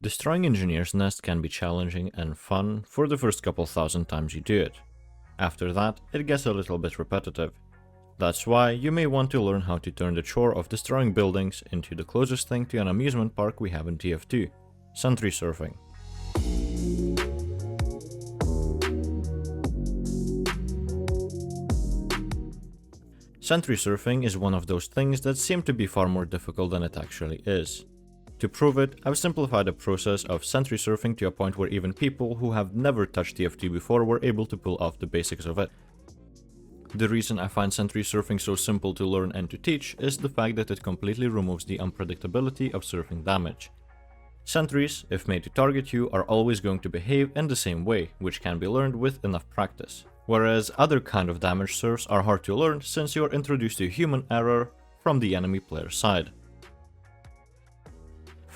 Destroying engineer's nest can be challenging and fun for the first couple thousand times you do it. After that, it gets a little bit repetitive. That's why you may want to learn how to turn the chore of destroying buildings into the closest thing to an amusement park we have in TF2, Sentry surfing. Sentry surfing is one of those things that seem to be far more difficult than it actually is. To prove it, I've simplified the process of sentry surfing to a point where even people who have never touched TF2 before were able to pull off the basics of it. The reason I find sentry surfing so simple to learn and to teach is the fact that it completely removes the unpredictability of surfing damage. Sentries, if made to target you, are always going to behave in the same way, which can be learned with enough practice. Whereas other kind of damage surfs are hard to learn since you are introduced to human error from the enemy player's side.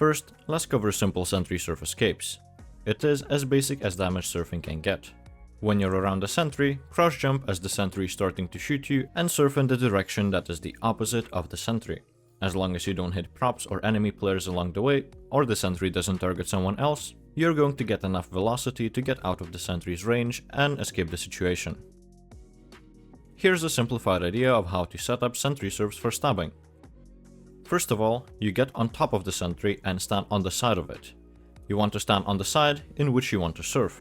First, let's cover simple sentry surf escapes. It is as basic as damage surfing can get. When you're around a sentry, crouch jump as the sentry is starting to shoot you and surf in the direction that is the opposite of the sentry. As long as you don't hit props or enemy players along the way, or the sentry doesn't target someone else, you're going to get enough velocity to get out of the sentry's range and escape the situation. Here's a simplified idea of how to set up sentry surfs for stabbing. First of all, you get on top of the sentry and stand on the side of it. You want to stand on the side in which you want to surf.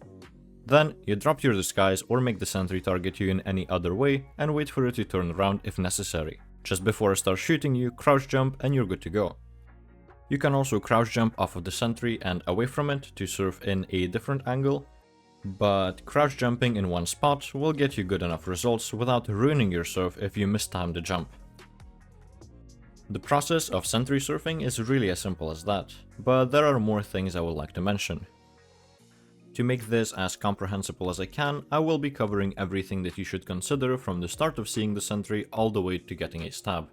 Then, you drop your disguise or make the sentry target you in any other way and wait for it to turn around if necessary. Just before it starts shooting you, crouch jump and you're good to go. You can also crouch jump off of the sentry and away from it to surf in a different angle, but crouch jumping in one spot will get you good enough results without ruining your surf if you mistime the jump. The process of sentry surfing is really as simple as that, but there are more things I would like to mention. To make this as comprehensible as I can, I will be covering everything that you should consider from the start of seeing the sentry all the way to getting a stab.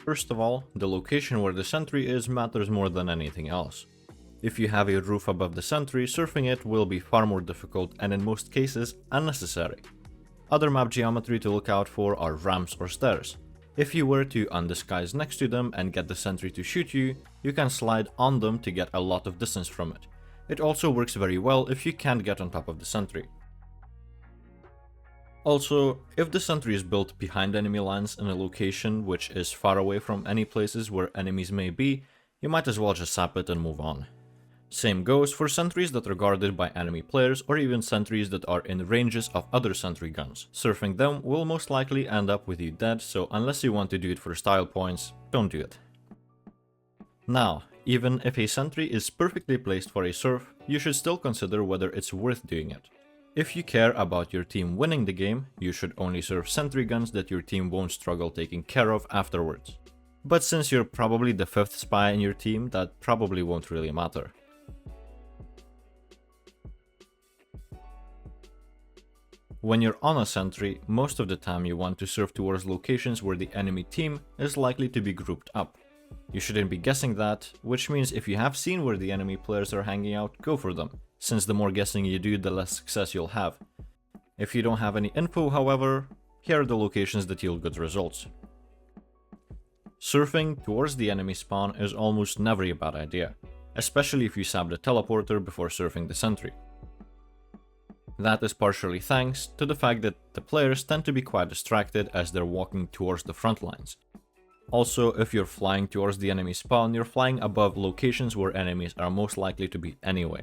First of all, the location where the sentry is matters more than anything else. If you have a roof above the sentry, surfing it will be far more difficult and in most cases unnecessary. Other map geometry to look out for are ramps or stairs. If you were to undisguise next to them and get the sentry to shoot you, you can slide on them to get a lot of distance from it. It also works very well if you can't get on top of the sentry. Also, if the sentry is built behind enemy lines in a location which is far away from any places where enemies may be, you might as well just sap it and move on. Same goes for sentries that are guarded by enemy players or even sentries that are in ranges of other sentry guns. Surfing them will most likely end up with you dead, so unless you want to do it for style points, don't do it. Now, even if a sentry is perfectly placed for a surf, you should still consider whether it's worth doing it. If you care about your team winning the game, you should only surf sentry guns that your team won't struggle taking care of afterwards. But since you're probably the 5th spy in your team, that probably won't really matter. When you're on a sentry, most of the time you want to surf towards locations where the enemy team is likely to be grouped up. You shouldn't be guessing that, which means if you have seen where the enemy players are hanging out, go for them, since the more guessing you do, the less success you'll have. If you don't have any info, however, here are the locations that yield good results. Surfing towards the enemy spawn is almost never a bad idea, especially if you sab the teleporter before surfing the sentry. That is partially thanks to the fact that the players tend to be quite distracted as they're walking towards the front lines. Also, if you're flying towards the enemy spawn, you're flying above locations where enemies are most likely to be anyway.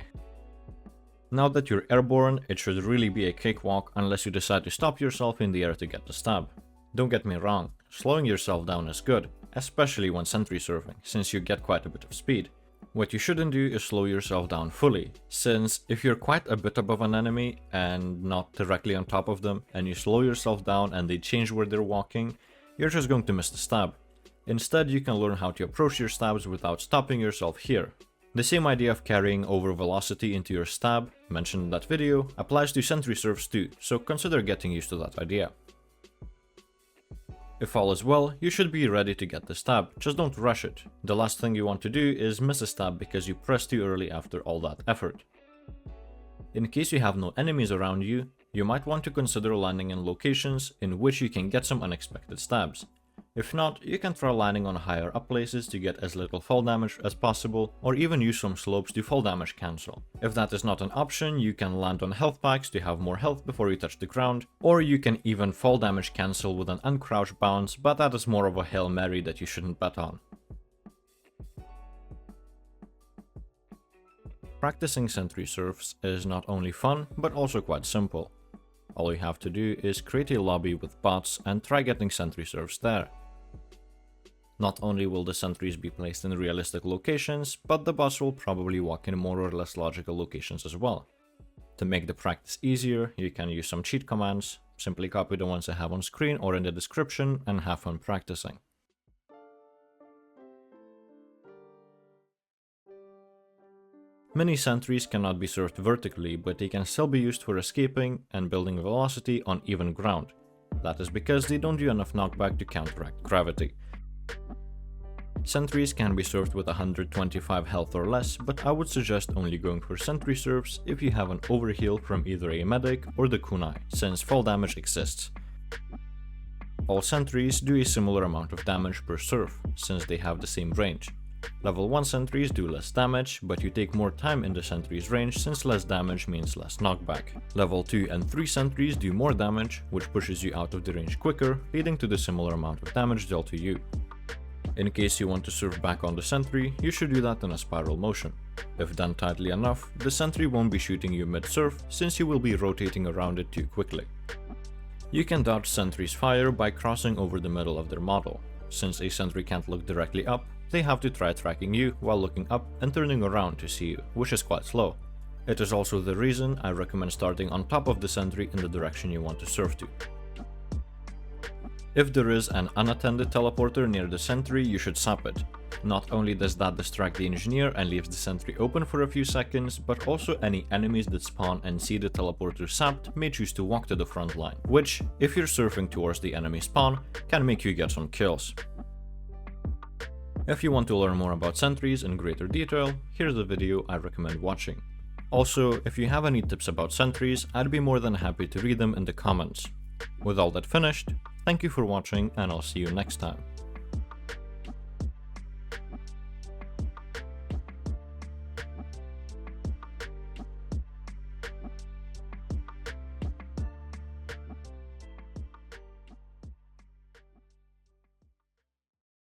Now that you're airborne, it should really be a cakewalk unless you decide to stop yourself in the air to get the stab. Don't get me wrong, slowing yourself down is good, especially when sentry surfing, since you get quite a bit of speed. What you shouldn't do is slow yourself down fully, since if you're quite a bit above an enemy and not directly on top of them, and you slow yourself down and they change where they're walking, you're just going to miss the stab. Instead, you can learn how to approach your stabs without stopping yourself here. The same idea of carrying over velocity into your stab, mentioned in that video, applies to sentry surfs too, so consider getting used to that idea. If all is well, you should be ready to get the stab, just don't rush it. The last thing you want to do is miss a stab because you pressed too early after all that effort. In case you have no enemies around you, you might want to consider landing in locations in which you can get some unexpected stabs. If not, you can try landing on higher up places to get as little fall damage as possible, or even use some slopes to fall damage cancel. If that is not an option, you can land on health packs to have more health before you touch the ground, or you can even fall damage cancel with an uncrouch bounce, but that is more of a Hail Mary that you shouldn't bet on. Practicing Sentry surfs is not only fun, but also quite simple. All you have to do is create a lobby with bots and try getting Sentry surfs there. Not only will the sentries be placed in realistic locations, but the bots will probably walk in more or less logical locations as well. To make the practice easier, you can use some cheat commands, simply copy the ones I have on screen or in the description and have fun practicing. Many sentries cannot be surfed vertically, but they can still be used for escaping and building velocity on even ground. That is because they don't do enough knockback to counteract gravity. Sentries can be surfed with 125 health or less, but I would suggest only going for sentry surfs if you have an overheal from either a medic or the kunai, since fall damage exists. All sentries do a similar amount of damage per surf, since they have the same range. Level 1 sentries do less damage, but you take more time in the sentry's range since less damage means less knockback. Level 2 and 3 sentries do more damage, which pushes you out of the range quicker, leading to the similar amount of damage dealt to you. In case you want to surf back on the sentry, you should do that in a spiral motion. If done tightly enough, the sentry won't be shooting you mid-surf since you will be rotating around it too quickly. You can dodge sentry's fire by crossing over the middle of their model. Since a sentry can't look directly up, they have to try tracking you while looking up and turning around to see you, which is quite slow. It is also the reason I recommend starting on top of the sentry in the direction you want to surf to. If there is an unattended teleporter near the sentry, you should sap it. Not only does that distract the engineer and leaves the sentry open for a few seconds, but also any enemies that spawn and see the teleporter sapped may choose to walk to the front line, which, if you're surfing towards the enemy spawn, can make you get some kills. If you want to learn more about sentries in greater detail, here's the video I recommend watching. Also, if you have any tips about sentries, I'd be more than happy to read them in the comments. With all that finished, thank you for watching and I'll see you next time.